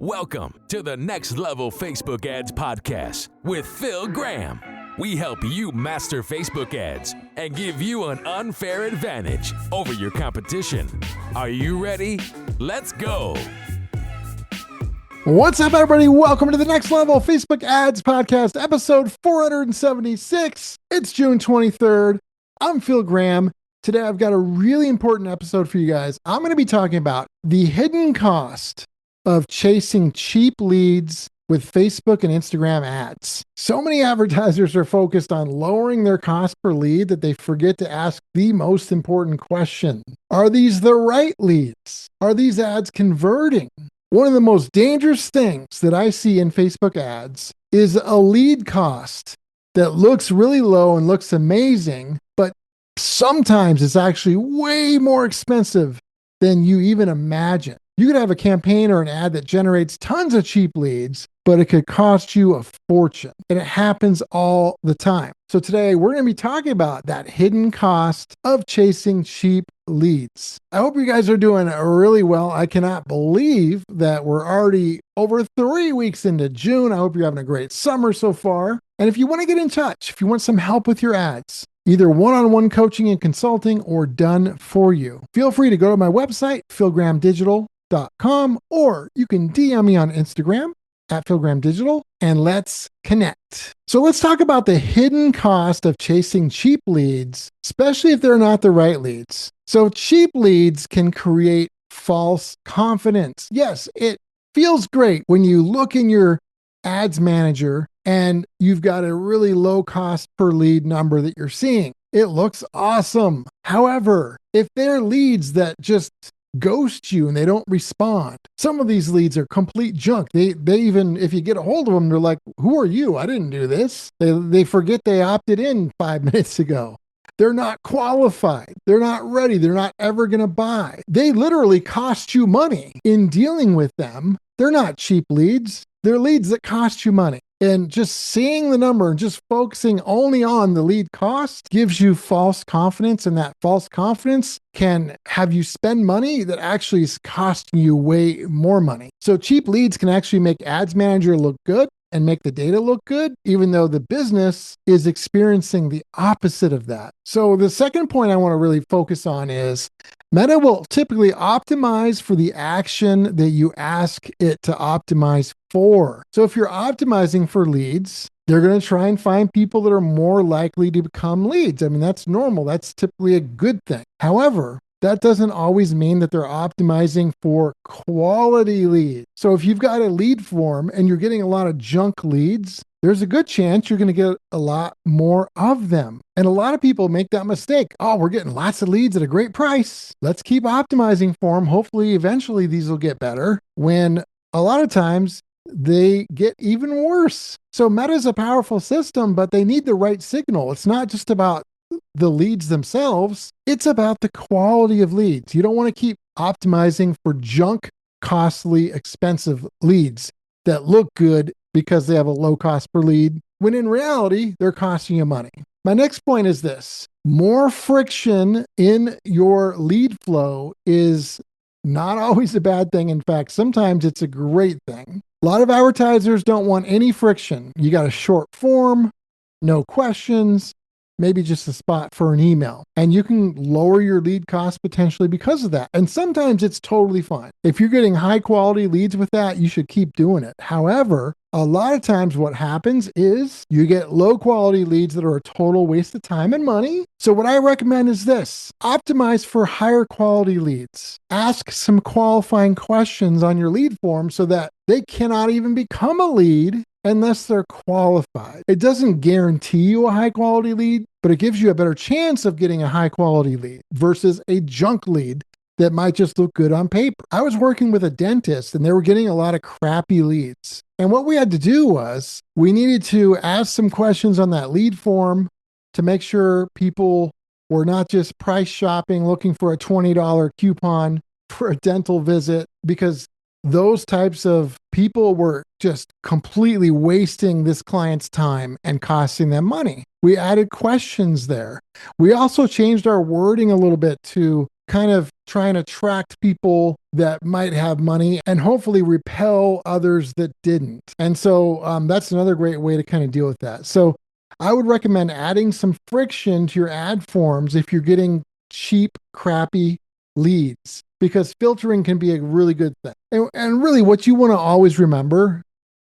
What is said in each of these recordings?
Welcome to the Next Level Facebook Ads Podcast with Phil Graham. We help you master Facebook ads and give you an unfair advantage over your competition. Are you ready? Let's go. What's up, everybody? Welcome to the Next Level Facebook Ads Podcast, episode 476. It's June 23rd. I'm Phil Graham. Today, I've got a really important episode for you guys. I'm going to be talking about the hidden cost of chasing cheap leads with Facebook and Instagram ads. So many advertisers are focused on lowering their cost per lead that they forget to ask the most important question. Are these the right leads? Are these ads converting? One of the most dangerous things that I see in Facebook ads is a lead cost that looks really low and looks amazing, but sometimes it's actually way more expensive than you even imagine. You could have a campaign or an ad that generates tons of cheap leads, but it could cost you a fortune. And it happens all the time. So today we're going to be talking about that hidden cost of chasing cheap leads. I hope you guys are doing really well. I cannot believe that we're already over 3 weeks into June. I hope you're having a great summer so far. And if you want to get in touch, if you want some help with your ads, either one-on-one coaching and consulting or done for you, feel free to go to my website, philgrahamdigital.com, or you can DM me on Instagram at philgrahamdigital, and let's connect. So let's talk about the hidden cost of chasing cheap leads, especially if they're not the right leads. So cheap leads can create false confidence. Yes, it feels great when you look in your ads manager and you've got a really low cost per lead number that you're seeing. It looks awesome. However, if they're leads that just ghost you and they don't respond, some of these leads are complete junk. They even, if you get a hold of them, they're like, who are you? I didn't do this. They forget they opted in 5 minutes ago. They're not qualified. They're not ready. They're not ever going to buy. They literally cost you money in dealing with them. They're not cheap leads. They're leads that cost you money. And just seeing the number and just focusing only on the lead cost gives you false confidence. And that false confidence can have you spend money that actually is costing you way more money. So cheap leads can actually make Ads Manager look good and make the data look good, even though the business is experiencing the opposite of that. So the second point I want to really focus on is Meta will typically optimize for the action that you ask it to optimize for. So if you're optimizing for leads, they're going to try and find people that are more likely to become leads. I mean, that's normal. That's typically a good thing. However, that doesn't always mean that they're optimizing for quality leads. So if you've got a lead form and you're getting a lot of junk leads, there's a good chance you're going to get a lot more of them. And a lot of people make that mistake. Oh, we're getting lots of leads at a great price. Let's keep optimizing for them. Hopefully, eventually these will get better. When a lot of times they get even worse. So Meta is a powerful system, but they need the right signal. It's not just about the leads themselves. It's about the quality of leads. You don't want to keep optimizing for junk, costly, expensive leads that look good because they have a low cost per lead, when in reality, they're costing you money. My next point is this: more friction in your lead flow is not always a bad thing. In fact, sometimes it's a great thing. A lot of advertisers don't want any friction. You got a short form, no questions, maybe just a spot for an email. And you can lower your lead cost potentially because of that. And sometimes it's totally fine. If you're getting high quality leads with that, you should keep doing it. However, a lot of times what happens is you get low quality leads that are a total waste of time and money. So what I recommend is this: optimize for higher quality leads. Ask some qualifying questions on your lead form so that they cannot even become a lead unless they're qualified. It doesn't guarantee you a high quality lead, but it gives you a better chance of getting a high quality lead versus a junk lead that might just look good on paper. I was working with a dentist and they were getting a lot of crappy leads. And what we had to do was we needed to ask some questions on that lead form to make sure people were not just price shopping, looking for a $20 coupon for a dental visit, because those types of people were just completely wasting this client's time and costing them money. We added questions there. We also changed our wording a little bit to kind of try and attract people that might have money and hopefully repel others that didn't. And so that's another great way to kind of deal with that. So I would recommend adding some friction to your ad forms if you're getting cheap, crappy leads, because filtering can be a really good thing. And really what you want to always remember,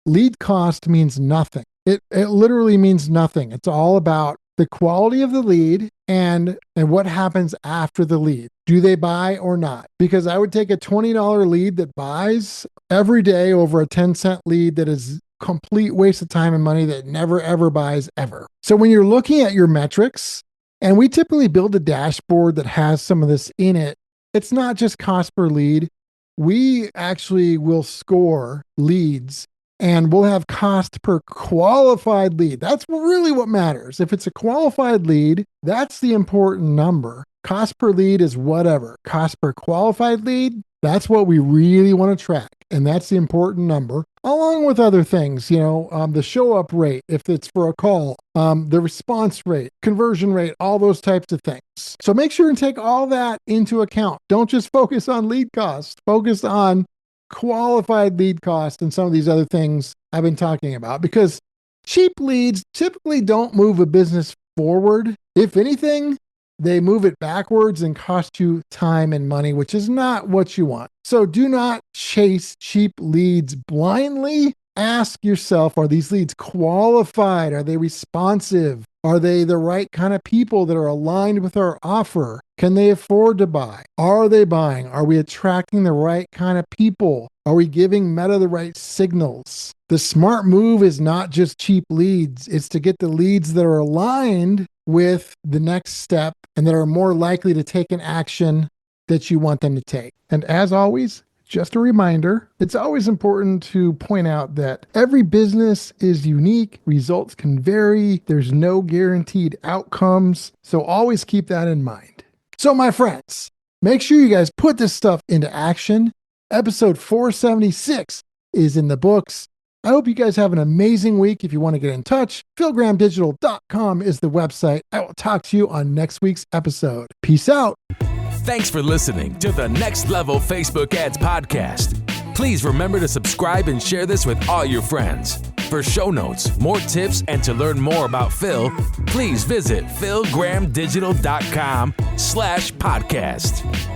lead cost means nothing. It literally means nothing. It's all about the quality of the lead and what happens after the lead. Do they buy or not? Because I would take a $20 lead that buys every day over a 10-cent lead that is complete waste of time and money that never, ever buys ever. So when you're looking at your metrics, and we typically build a dashboard that has some of this in it, it's not just cost per lead. We actually will score leads and we'll have cost per qualified lead. That's really what matters. If it's a qualified lead, that's the important number. Cost per lead is whatever. Cost per qualified lead, that's what we really want to track. And that's the important number, along with other things, the show up rate, if it's for a call, the response rate, conversion rate, all those types of things. So make sure and take all that into account. Don't just focus on lead cost. Focus on qualified lead cost and some of these other things I've been talking about, because cheap leads typically don't move a business forward. If anything, they move it backwards and cost you time and money, which is not what you want. So do not chase cheap leads blindly. Ask yourself, are these leads qualified? Are they responsive? Are they the right kind of people that are aligned with our offer? Can they afford to buy? Are they buying? Are we attracting the right kind of people? Are we giving Meta the right signals? The smart move is not just cheap leads. It's to get the leads that are aligned with the next step and that are more likely to take an action that you want them to take. And as always, just a reminder, it's always important to point out that every business is unique. Results can vary. There's no guaranteed outcomes. So always keep that in mind. So my friends, make sure you guys put this stuff into action. Episode 476 is in the books. I hope you guys have an amazing week. If you want to get in touch, philgrahamdigital.com is the website. I will talk to you on next week's episode. Peace out. Thanks for listening to the Next Level Facebook Ads Podcast. Please remember to subscribe and share this with all your friends. For show notes, more tips, and to learn more about Phil, please visit philgrahamdigital.com/podcast.